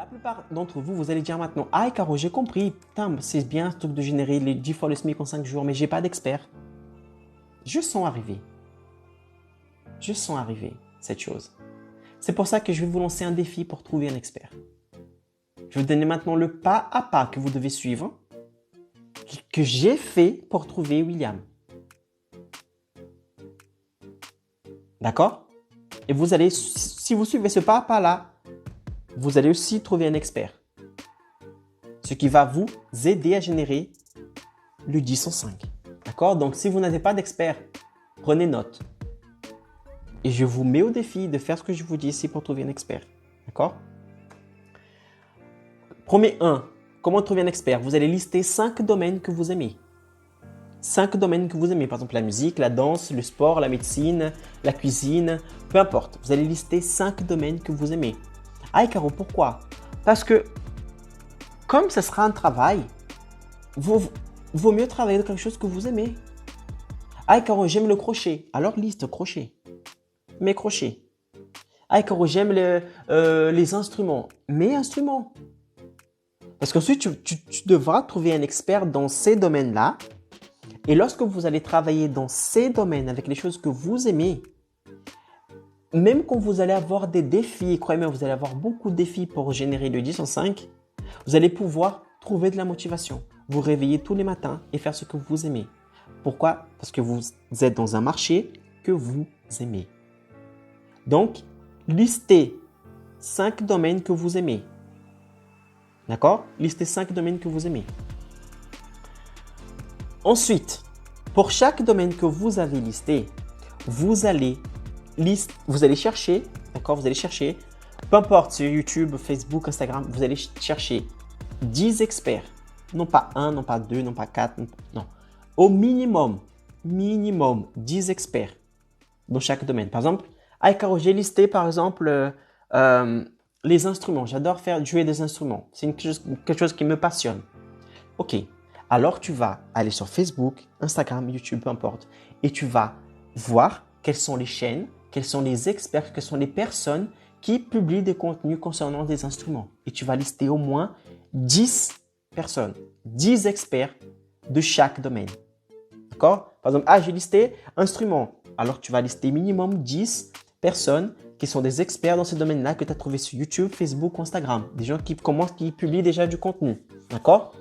plupart d'entre vous, vous allez dire maintenant, ah Caro, j'ai compris, putain, c'est bien ce truc de générer les 10 fois le SMIC en 5 jours, mais j'ai pas d'expert. Je sens arriver cette chose. C'est pour ça que je vais vous lancer un défi pour trouver un expert. Je vais vous donner maintenant le pas à pas que vous devez suivre, que j'ai fait pour trouver William. D'accord? Et vous allez, si vous suivez ce pas à pas là, vous allez aussi trouver un expert. Ce qui va vous aider à générer le 10 en 5. D'accord? Donc, si vous n'avez pas d'expert, prenez note. Et je vous mets au défi de faire ce que je vous dis ici pour trouver un expert. D'accord? Premier 1. Comment trouver un expert? Vous allez lister 5 domaines que vous aimez. 5 domaines que vous aimez. Par exemple, la musique, la danse, le sport, la médecine, la cuisine. Peu importe. Vous allez lister 5 domaines que vous aimez. Ah, Caro, pourquoi? Parce que comme ce sera un travail, vaut mieux travailler dans quelque chose que vous aimez. Ah, Caro, j'aime le crochet. Alors liste crochet. Mes crochets. Ah, Caro, j'aime les instruments. Mes instruments. Parce qu'ensuite, tu devras trouver un expert dans ces domaines-là. Et lorsque vous allez travailler dans ces domaines avec les choses que vous aimez, même quand vous allez avoir des défis, croyez-moi, vous allez avoir beaucoup de défis pour générer le 10 en 5, vous allez pouvoir trouver de la motivation, vous réveiller tous les matins et faire ce que vous aimez. Pourquoi? Parce que vous êtes dans un marché que vous aimez. Donc, listez 5 domaines que vous aimez. D'accord? Listez 5 domaines que vous aimez. Ensuite, pour chaque domaine que vous avez listé, vous allez chercher, d'accord? Vous allez chercher, peu importe sur YouTube, Facebook, Instagram, vous allez chercher 10 experts. Non pas 1, non pas 2, non pas 4, non. Au minimum 10 experts dans chaque domaine. Par exemple, Caro, j'ai listé par exemple les instruments. J'adore jouer des instruments. C'est quelque chose qui me passionne. Ok. Alors, tu vas aller sur Facebook, Instagram, YouTube, peu importe, et tu vas voir quelles sont les chaînes, quels sont les experts, quelles sont les personnes qui publient des contenus concernant des instruments. Et tu vas lister au moins 10 personnes, 10 experts de chaque domaine. D'accord? Par exemple, j'ai listé instruments. Alors, tu vas lister minimum 10 personnes qui sont des experts dans ce domaine-là que tu as trouvé sur YouTube, Facebook ou Instagram. Des gens qui publient déjà du contenu. D'accord?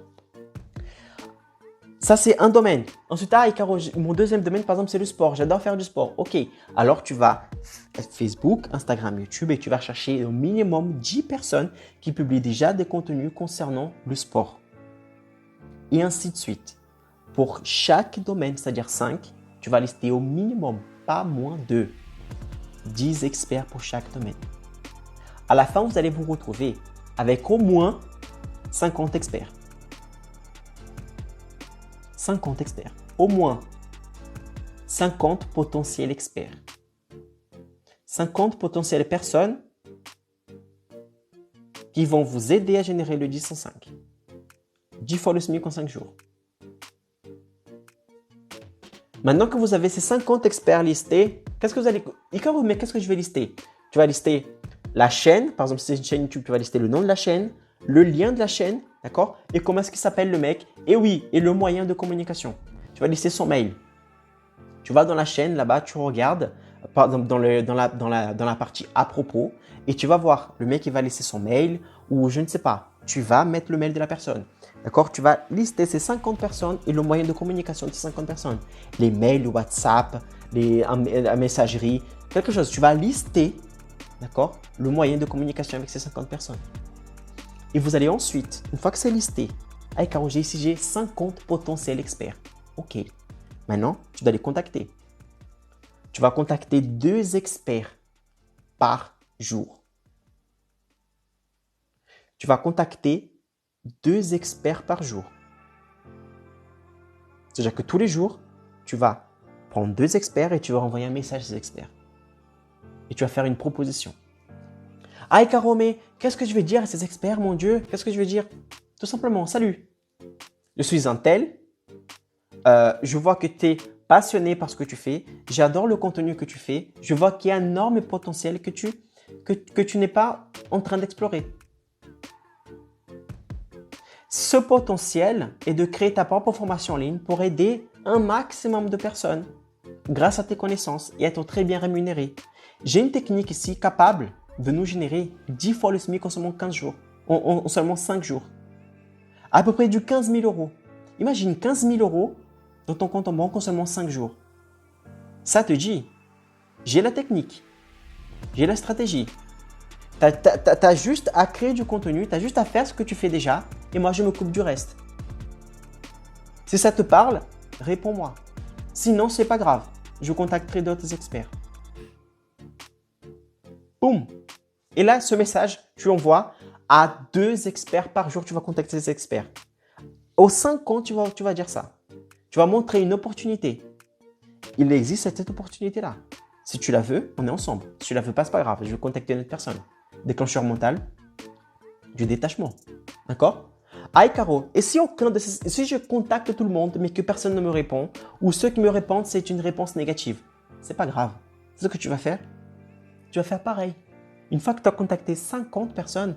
Ça, c'est un domaine. Ensuite, Caro, mon deuxième domaine, par exemple, c'est le sport. J'adore faire du sport. Ok. Alors, tu vas Facebook, Instagram, YouTube et tu vas chercher au minimum 10 personnes qui publient déjà des contenus concernant le sport. Et ainsi de suite. Pour chaque domaine, c'est-à-dire 5, tu vas lister au minimum, pas moins de 10 experts pour chaque domaine. À la fin, vous allez vous retrouver avec au moins 50 experts. 50 experts. Au moins 50 potentiels experts. 50 potentielles personnes qui vont vous aider à générer le 10 en 5. 10 fois le SMIC en 5 jours. Maintenant que vous avez ces 50 experts listés, qu'est-ce que vous allez... Mais qu'est-ce que je vais lister? Tu vas lister la chaîne. Par exemple, si c'est une chaîne YouTube, tu vas lister le nom de la chaîne, le lien de la chaîne, d'accord? Et comment est-ce qu'il s'appelle le mec? Et oui, et le moyen de communication. Tu vas lister son mail. Tu vas dans la chaîne, là-bas, tu regardes, par exemple, dans la partie à propos, et tu vas voir, le mec, il va laisser son mail, ou je ne sais pas, tu vas mettre le mail de la personne. D'accord? Tu vas lister ces 50 personnes et le moyen de communication de ces 50 personnes. Les mails, le WhatsApp, la messagerie, quelque chose. Tu vas lister, d'accord, le moyen de communication avec ces 50 personnes. Et vous allez ensuite, une fois que c'est listé, Caro, j'ai 50 potentiels experts. Ok. Maintenant, tu dois les contacter. Tu vas contacter 2 experts par jour. Tu vas contacter 2 experts par jour. C'est-à-dire que tous les jours, tu vas prendre 2 experts et tu vas envoyer un message à ces experts. Et tu vas faire une proposition. Caro, mais qu'est-ce que je vais dire à ces experts, mon Dieu? Qu'est-ce que je vais dire? Tout simplement, salut. Je suis un tel. Je vois que tu es passionné par ce que tu fais. J'adore le contenu que tu fais. Je vois qu'il y a un énorme potentiel que tu n'es pas en train d'explorer. Ce potentiel est de créer ta propre formation en ligne pour aider un maximum de personnes grâce à tes connaissances et être très bien rémunéré. J'ai une technique ici capable de nous générer 10 fois le SMIC en seulement 15 jours, en seulement 5 jours. À peu près du 15 000 euros. Imagine 15 000 euros dans ton compte en banque en seulement 5 jours. Ça te dit, j'ai la technique, j'ai la stratégie. Tu as juste à créer du contenu, tu as juste à faire ce que tu fais déjà et moi je me coupe du reste. Si ça te parle, réponds-moi. Sinon, c'est pas grave, je contacterai d'autres experts. Boum! Et là, ce message, tu l'envoies à 2 experts par jour, tu vas contacter ces experts. Aux 5 ans, tu vas dire ça. Tu vas montrer une opportunité. Il existe cette opportunité-là. Si tu la veux, on est ensemble. Si tu la veux pas, c'est pas grave, je vais contacter une autre personne. Déclencheur mental du détachement. D'accord? Aïe Caro, et si je contacte tout le monde mais que personne ne me répond, ou ceux qui me répondent, c'est une réponse négative, c'est pas grave. C'est ce que tu vas faire? Tu vas faire pareil. Une fois que tu as contacté 50 personnes,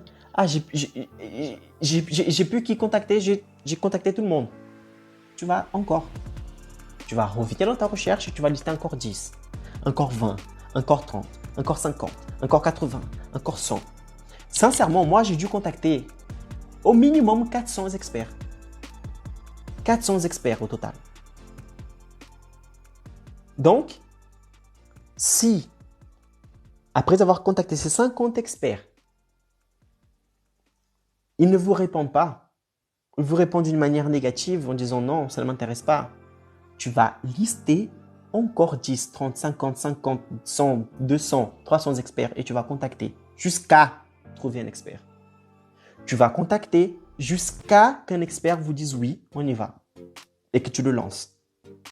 j'ai plus qui contacter, j'ai contacté tout le monde. Tu vas encore. Tu vas revenir dans ta recherche et tu vas lister encore 10, encore 20, encore 30, encore 50, encore 80, encore 100. Sincèrement, moi, j'ai dû contacter au minimum 400 experts. 400 experts au total. Donc, si, après avoir contacté ces 50 experts, ils ne vous répondent pas, ils vous répondent d'une manière négative en disant non, ça ne m'intéresse pas, tu vas lister encore 10, 30, 50, 50, 100, 200, 300 experts et tu vas contacter jusqu'à trouver un expert. Tu vas contacter jusqu'à qu'un expert vous dise oui, on y va et que tu le lances.